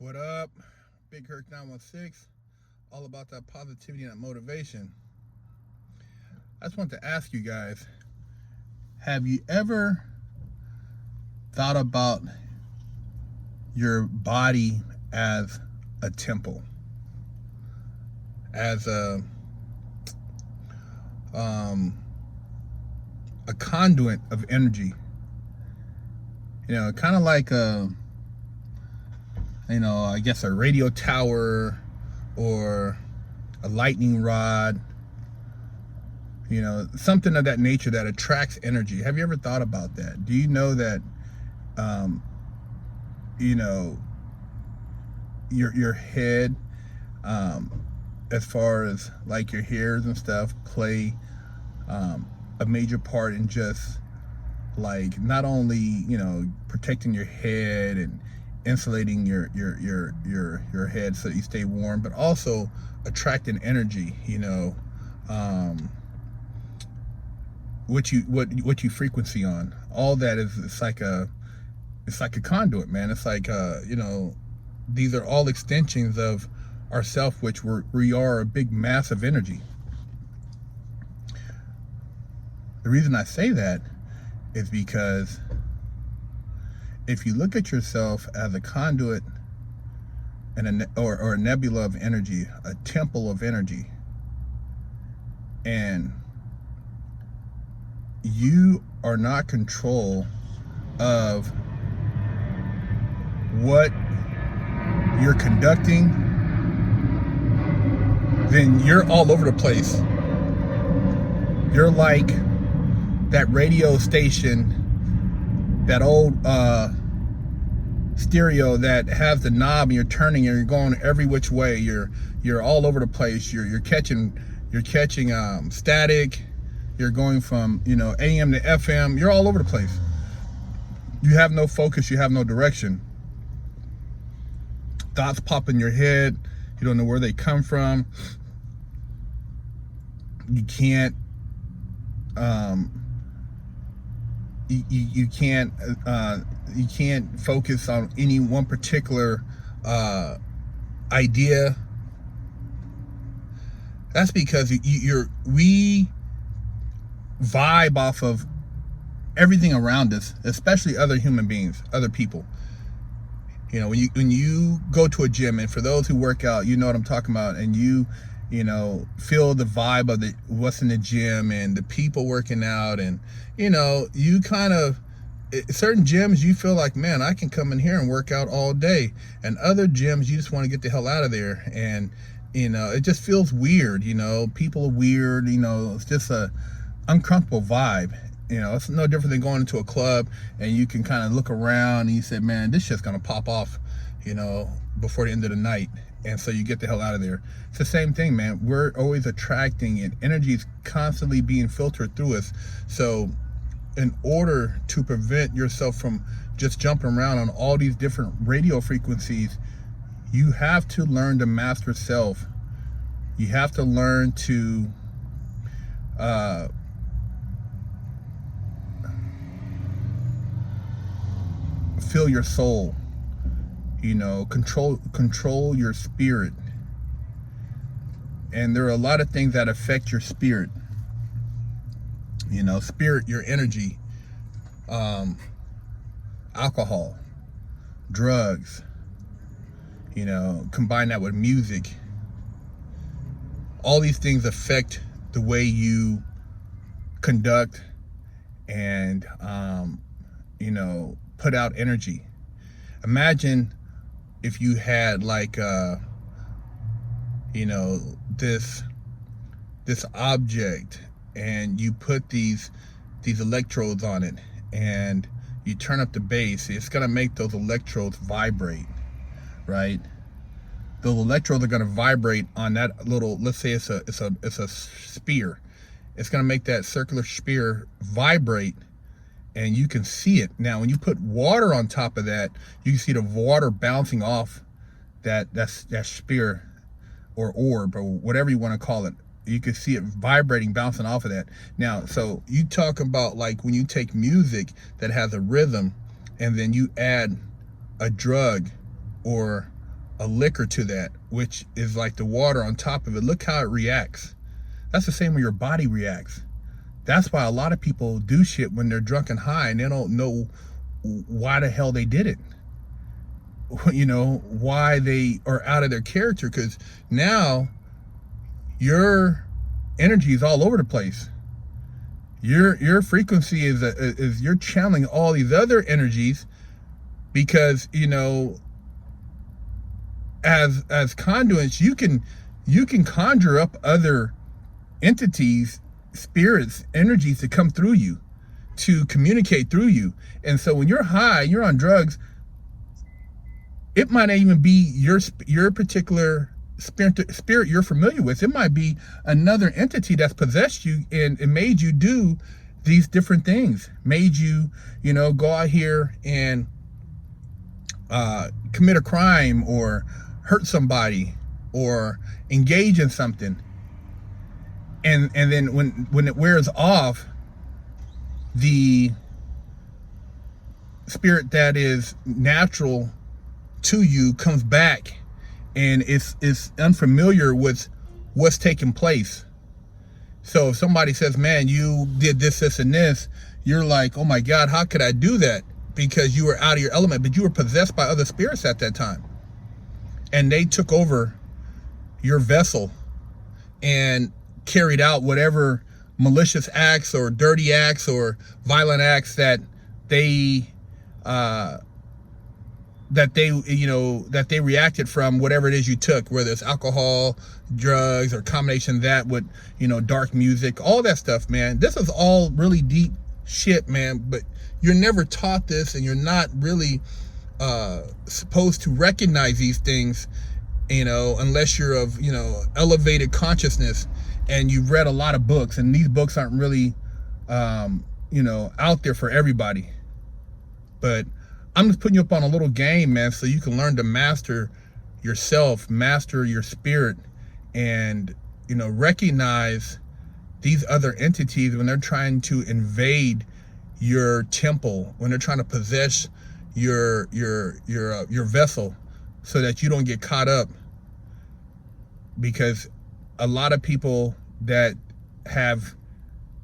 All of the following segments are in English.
What up? Big Kirk 916. All about that positivity and that motivation. I just want to ask you guys, have you ever thought about your body as a temple? As um, a conduit of energy? Kind of like I guess a radio tower or a lightning rod, something of that nature that attracts energy. Have you ever thought about that? Do you know that, um, you know, your head, as far as like your hairs and stuff, play a major part in just like not only protecting your head and insulating your head so that you stay warm, but also attracting energy. Um, what you frequency on. All that is it's like a conduit, man. It's like these are all extensions of ourself, which we are a big mass of energy. The reason I say that is because if you look at yourself as a conduit and or a nebula of energy, a temple of energy, and you are not control of what you're conducting, then you're all over the place. You're like that radio station, that old stereo that has the knob and you're turning and you're going every which way. You're all over the place. You're catching static. You're going from AM to FM. You're all over the place. You have no focus. You have no direction. Thoughts pop in your head. You don't know where they come from. You can't. You can't focus on any one particular idea. That's because we vibe off of everything around us, especially other human beings, other people. When you go to a gym, and for those who work out, you know what I'm talking about, and you feel the vibe of what's in the gym and the people working out, and you kind of, certain gyms you feel like, man, I can come in here and work out all day, and other gyms you just want to get the hell out of there, and it just feels weird. People are weird. It's just a uncomfortable vibe. It's no different than going into a club and you can kind of look around and you say, man, this shit's gonna pop off before the end of the night, and so you get the hell out of there. It's the same thing, man. We're always attracting, and energy is constantly being filtered through us. So in order to prevent yourself from just jumping around on all these different radio frequencies, you have to learn to master self. You have to learn to feel your soul, control your spirit. And there are a lot of things that affect your spirit. Spirit, your energy, alcohol, drugs, combine that with music. All these things affect the way you conduct and, put out energy. Imagine if you had like, this object, and you put these electrodes on it, and you turn up the bass. It's gonna make those electrodes vibrate, right? Those electrodes are gonna vibrate on that little, let's say it's a spear. It's gonna make that circular spear vibrate, and you can see it. Now, when you put water on top of that, you can see the water bouncing off that spear or orb or whatever you want to call it. You can see it vibrating, bouncing off of that. Now, so you talk about like when you take music that has a rhythm and then you add a drug or a liquor to that, which is like the water on top of it. Look how it reacts. That's the same way your body reacts. That's why a lot of people do shit when they're drunk and high and they don't know why the hell they did it. You know, why they are out of their character, because now your energy is all over the place. Your frequency is you're channeling all these other energies, because, you know, as conduits, you can conjure up other entities, spirits, energies to come through you, to communicate through you. And so when you're high, you're on drugs, it might not even be your particular spirit you're familiar with. It might be another entity that's possessed you and made you do these different things, made you, you know, go out here and commit a crime or hurt somebody or engage in something. And then when it wears off, the spirit that is natural to you comes back and it's unfamiliar with what's taking place. So if somebody says, man, you did this, this, and this, you're like, oh my God, how could I do that? Because you were out of your element, but you were possessed by other spirits at that time. And they took over your vessel and carried out whatever malicious acts or dirty acts or violent acts that they reacted from whatever it is you took, whether it's alcohol, drugs, or combination of that with, you know, dark music, all that stuff, man. This is all really deep shit, man, but you're never taught this, and you're not really supposed to recognize these things, you know, unless you're of, you know, elevated consciousness and you've read a lot of books, and these books aren't really you know, out there for everybody. But I'm just putting you up on a little game, man, so you can learn to master yourself, master your spirit, and, you know, recognize these other entities when they're trying to invade your temple, when they're trying to possess your vessel, so that you don't get caught up. Because a lot of people that have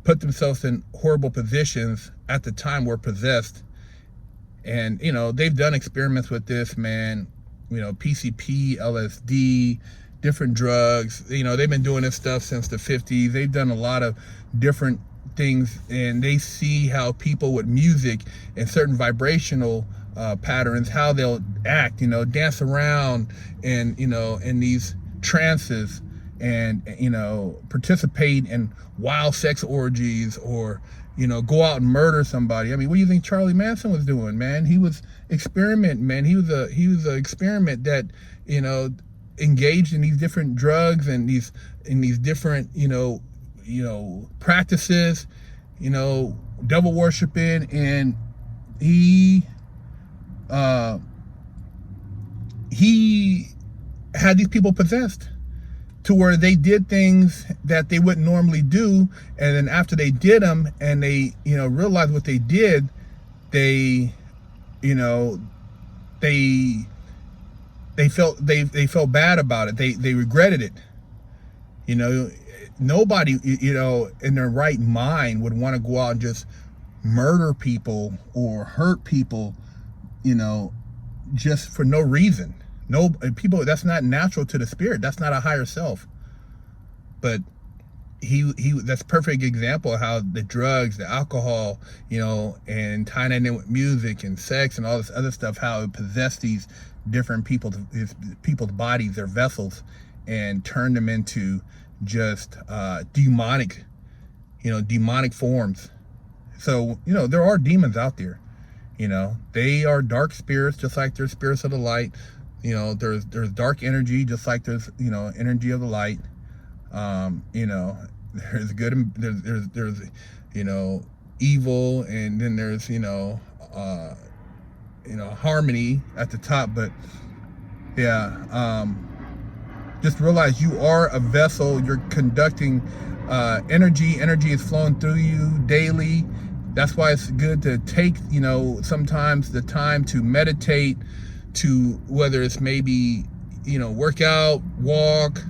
put themselves in horrible positions at the time were possessed. And, you know, they've done experiments with this, man, you know, PCP, LSD, different drugs. You know, they've been doing this stuff since the 50s. They've done a lot of different things, and they see how people with music and certain vibrational patterns, how they'll act, you know, dance around and, you know, in these trances, and, you know, participate in wild sex orgies, or, you know, go out and murder somebody. I mean, what do you think Charlie Manson was doing, man? He was experimenting, man. He was an experiment that, you know, engaged in these different drugs and these different, you know, practices, you know, devil worshiping, and he had these people possessed to where they did things that they wouldn't normally do. And then after they did them and they, you know, realized what they did, they, you know, they felt bad about it. They regretted it. You know, nobody, you know, in their right mind would want to go out and just murder people or hurt people, you know, just for no reason. No, people, that's not natural to the spirit. That's not a higher self. But he that's a perfect example of how the drugs, the alcohol, you know, and tying it in with music and sex and all this other stuff, how it possessed these different people's bodies, their vessels, and turned them into just demonic forms. So, you know, there are demons out there. You know, they are dark spirits, just like there's spirits of the light. You know, there's dark energy, just like there's, you know, energy of the light. You know, there's good and there's you know, evil, and then there's, you know, harmony at the top. But yeah, just realize you are a vessel. You're conducting energy. Energy is flowing through you daily. That's why it's good to take, you know, sometimes the time to meditate, to whether it's maybe, work out, walk,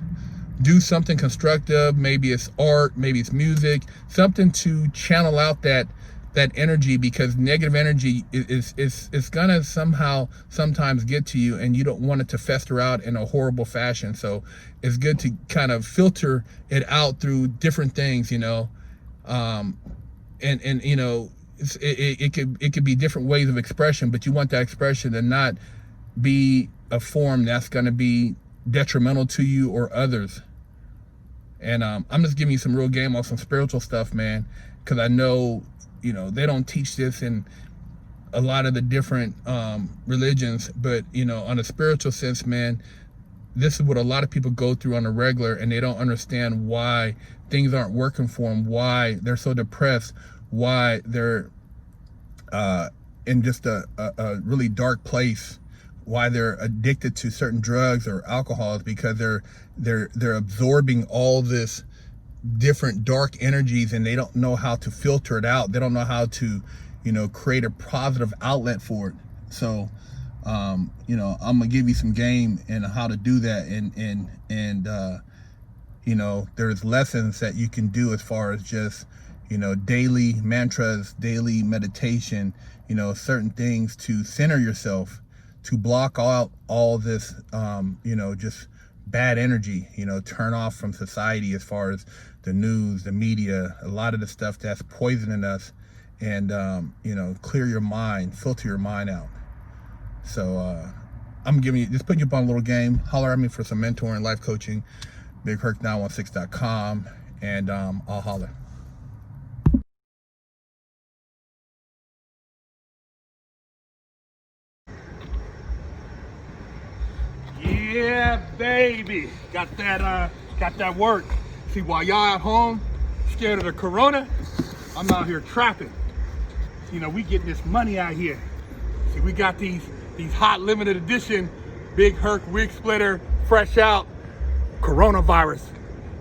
do something constructive. Maybe it's art, maybe it's music, something to channel out that energy, because negative energy is gonna sometimes get to you, and you don't want it to fester out in a horrible fashion. So it's good to kind of filter it out through different things, and it could be different ways of expression, but you want that expression to not be a form that's going to be detrimental to you or others. And I'm just giving you some real game on some spiritual stuff, man, because I know they don't teach this in a lot of the different religions, but on a spiritual sense, man, this is what a lot of people go through on a regular, and they don't understand why things aren't working for them, why they're so depressed, why they're in just a really dark place, why they're addicted to certain drugs or alcohols, because they're absorbing all this different dark energies, and they don't know how to filter it out. They don't know how to create a positive outlet for it. So I'm gonna give you some game and how to do that, and there's lessons that you can do as far as just daily mantras, daily meditation, certain things to center yourself, to block out all this just bad energy, turn off from society as far as the news, the media, a lot of the stuff that's poisoning us, and clear your mind, filter your mind out. So I'm just putting you up on a little game. Holler at me for some mentoring, life coaching, BigHerc916.com, and I'll holler. Yeah, baby, got that work. See, while y'all at home scared of the corona, I'm out here trapping. We getting this money out here. See, we got these hot limited edition Big Herc wig splitter, fresh out coronavirus,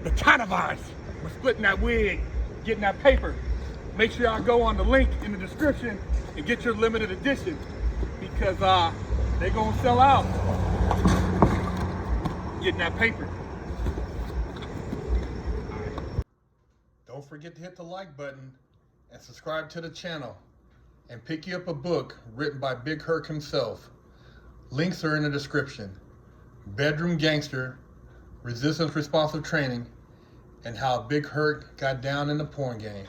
the China virus. We're splitting that wig, getting that paper. Make sure y'all go on the link in the description and get your limited edition, because they gonna sell out. Getting that paper. Don't forget to hit the like button and subscribe to the channel, and pick you up a book written by Big Herc himself. Links are in the description. Bedroom Gangster, Resistance Responsive Training, and How Big Herc Got Down in the Porn Game.